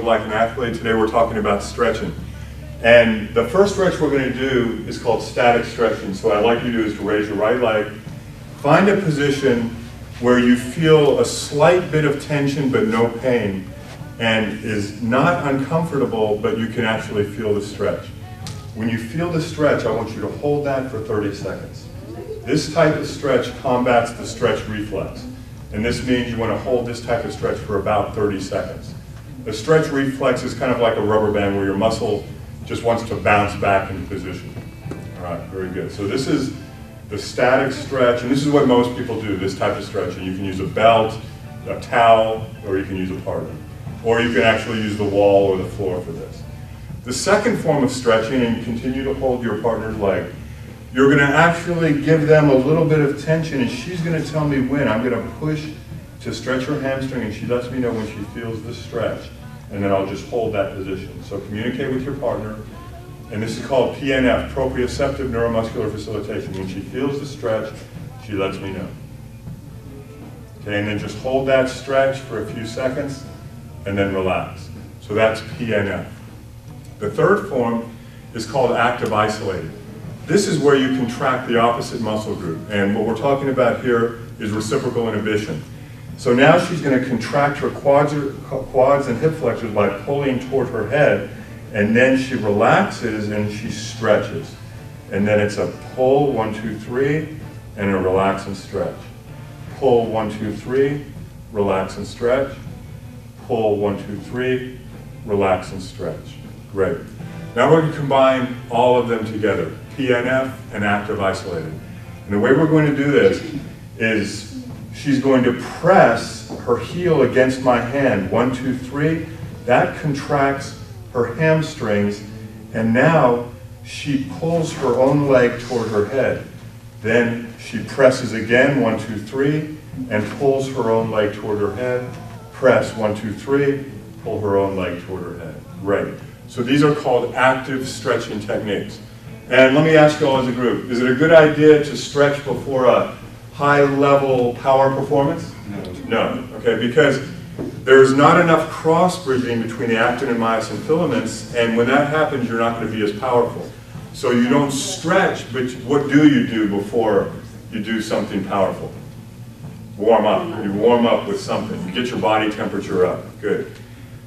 Like an Athlete. Today we're talking about stretching. And the first stretch we're going to do is called static stretching. So what I'd like you to do is to raise your right leg, find a position where you feel a slight bit of tension but no pain, and is not uncomfortable, but you can actually feel the stretch. When you feel the stretch, I want you to hold that for 30 seconds. This type of stretch combats the stretch reflex. And this means you want to hold this type of stretch for about 30 seconds. The stretch reflex is kind of like a rubber band where your muscle just wants to bounce back into position. All right, very good. So this is the static stretch, and this is what most people do, this type of stretching. You can use a belt, a towel, or you can use a partner. Or you can actually use the wall or the floor for this. The second form of stretching, and you continue to hold your partner's leg, you're going to actually give them a little bit of tension, and she's going to tell me when. I'm going to push to stretch her hamstring, and she lets me know when she feels the stretch, and then I'll just hold that position. So communicate with your partner, and this is called PNF, proprioceptive neuromuscular facilitation. When she feels the stretch, she lets me know. Okay, and then just hold that stretch for a few seconds, and then relax. So that's PNF. The third form is called active isolated. This is where you contract the opposite muscle group, and what we're talking about here is reciprocal inhibition. So now she's going to contract her quads and hip flexors by pulling toward her head, and then she relaxes and she stretches. And then it's a pull, 1, 2, 3, and a relax and stretch. Pull, 1, 2, 3, relax and stretch. Pull, 1, 2, 3, relax and stretch. Great. Now we're going to combine all of them together, PNF and active isolated. And the way we're going to do this is she's going to press her heel against my hand, 1, 2, 3. That contracts her hamstrings, and now she pulls her own leg toward her head. Then she presses again, 1, 2, 3, and pulls her own leg toward her head. Press, 1, 2, 3, pull her own leg toward her head. Great. So these are called active stretching techniques. And let me ask you all as a group, is it a good idea to stretch before a high-level power performance? No. Okay, because there's not enough cross-bridging between the actin and myosin filaments, and when that happens, you're not going to be as powerful. So you don't stretch, but what do you do before you do something powerful? Warm up. You warm up with something. You get your body temperature up. Good.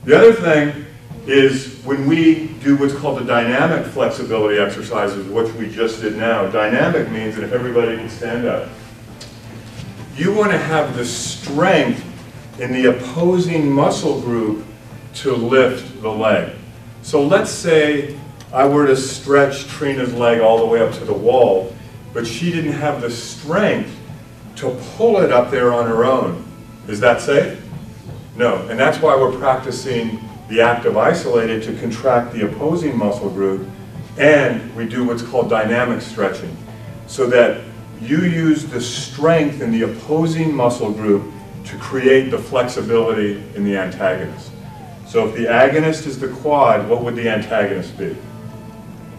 The other thing is when we do what's called the dynamic flexibility exercises, which we just did now. Dynamic means that if everybody can stand up, you want to have the strength in the opposing muscle group to lift the leg. So let's say I were to stretch Trina's leg all the way up to the wall, but she didn't have the strength to pull it up there on her own. Is that safe? No, and that's why we're practicing the active isolated to contract the opposing muscle group, and we do what's called dynamic stretching, so that you use the strength in the opposing muscle group to create the flexibility in the antagonist. So if the agonist is the quad, what would the antagonist be?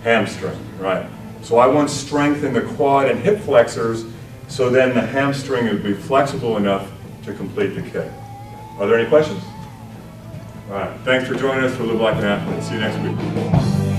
Hamstring, right? So I want strength in the quad and hip flexors, so then the hamstring would be flexible enough to complete the kick. Are there any questions? All right, thanks for joining us for Live Like an Athlete. See you next week.